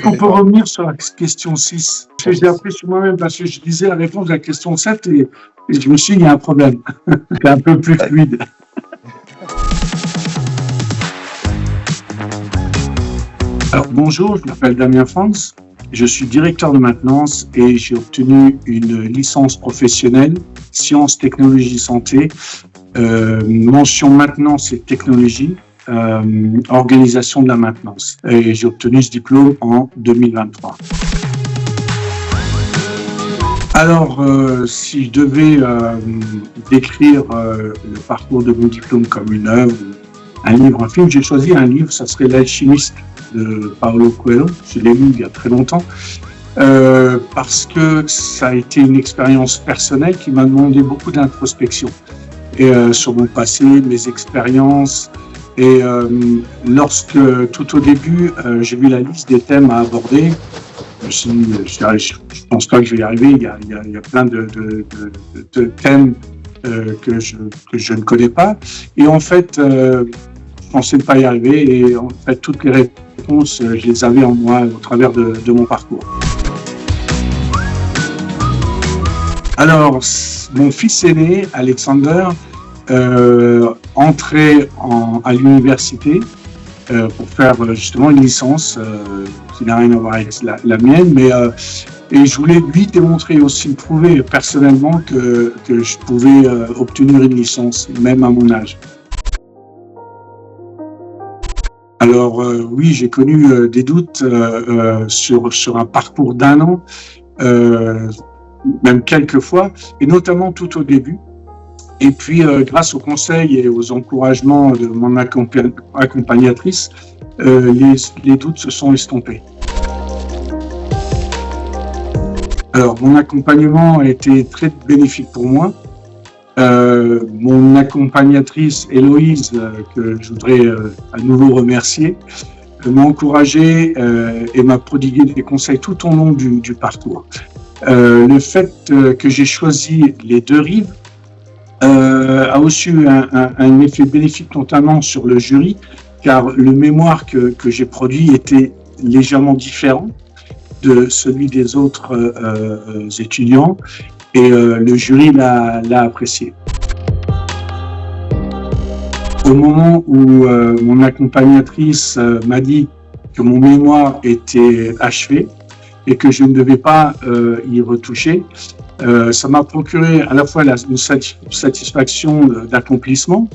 qu'on peut revenir sur la question 6? Parce que j'ai appris sur moi-même, parce que je disais la réponse à la question 7 et je me suis dit, il y a un problème. C'est un peu plus fluide. Alors, bonjour, je m'appelle Damien Franz, je suis directeur de maintenance et j'ai obtenu une licence professionnelle, sciences, technologies, santé, mention maintenance et technologie, organisation de la maintenance. Et j'ai obtenu ce diplôme en 2023. Alors, si je devais décrire le parcours de mon diplôme comme une œuvre, un livre, un film, j'ai choisi un livre, ça serait L'Alchimiste de Paulo Coelho. Je l'ai lu il y a très longtemps, parce que ça a été une expérience personnelle qui m'a demandé beaucoup d'introspection et sur mon passé, mes expériences. Et lorsque, tout au début, j'ai vu la liste des thèmes à aborder, je me suis dit, je pense pas que je vais y arriver. Il y a plein de thèmes que je ne connais pas. Et en fait, je pensais ne pas y arriver. Et en fait, toutes les réponses, je les avais en moi au travers de mon parcours. Alors, mon fils aîné, Alexander, entré à l'université pour faire justement une licence qui n'a rien à voir avec la mienne, mais et je voulais lui démontrer aussi, me prouver personnellement que je pouvais obtenir une licence, même à mon âge. Alors oui, j'ai connu des doutes sur un parcours d'1 an, même quelques fois, et notamment tout au début. Et puis, grâce aux conseils et aux encouragements de mon accompagnatrice, les doutes se sont estompés. Alors, mon accompagnement a été très bénéfique pour moi. Mon accompagnatrice, Héloïse, que je voudrais à nouveau remercier, m'a encouragé et m'a prodigué des conseils tout au long du parcours. Le fait que j'ai choisi les 2 rives a aussi eu un effet bénéfique, notamment sur le jury, car le mémoire que j'ai produit était légèrement différent de celui des autres étudiants, et le jury l'a apprécié. Au moment où mon accompagnatrice m'a dit que mon mémoire était achevé et que je ne devais pas y retoucher, ça m'a procuré à la fois une satisfaction d'accomplissement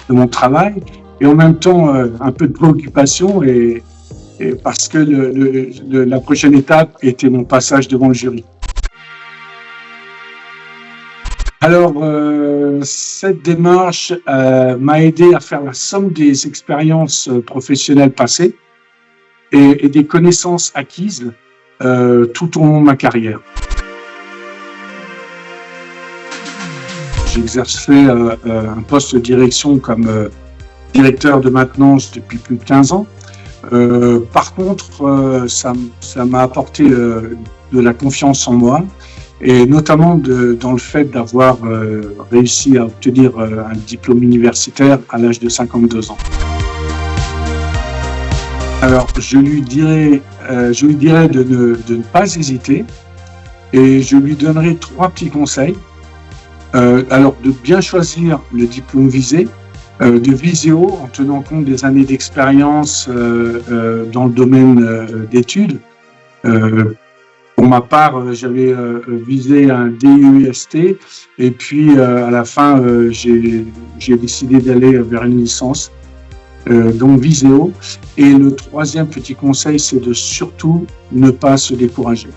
de mon travail et en même temps un peu de préoccupation, et parce que la prochaine étape était mon passage devant le jury. Alors, cette démarche m'a aidé à faire la somme des expériences professionnelles passées et des connaissances acquises tout au long de ma carrière. J'exerçais un poste de direction comme directeur de maintenance depuis plus de 15 ans. Par contre, ça m'a apporté de la confiance en moi, et notamment dans le fait d'avoir réussi à obtenir un diplôme universitaire à l'âge de 52 ans. Alors, je lui dirais de ne pas hésiter, et je lui donnerai 3 petits conseils. Alors, de bien choisir le diplôme visé, de viser haut en tenant compte des années d'expérience dans le domaine d'études. Pour ma part, j'avais visé un DUST, et puis à la fin, j'ai décidé d'aller vers une licence, donc viser haut. Et le 3e petit conseil, c'est de surtout ne pas se décourager.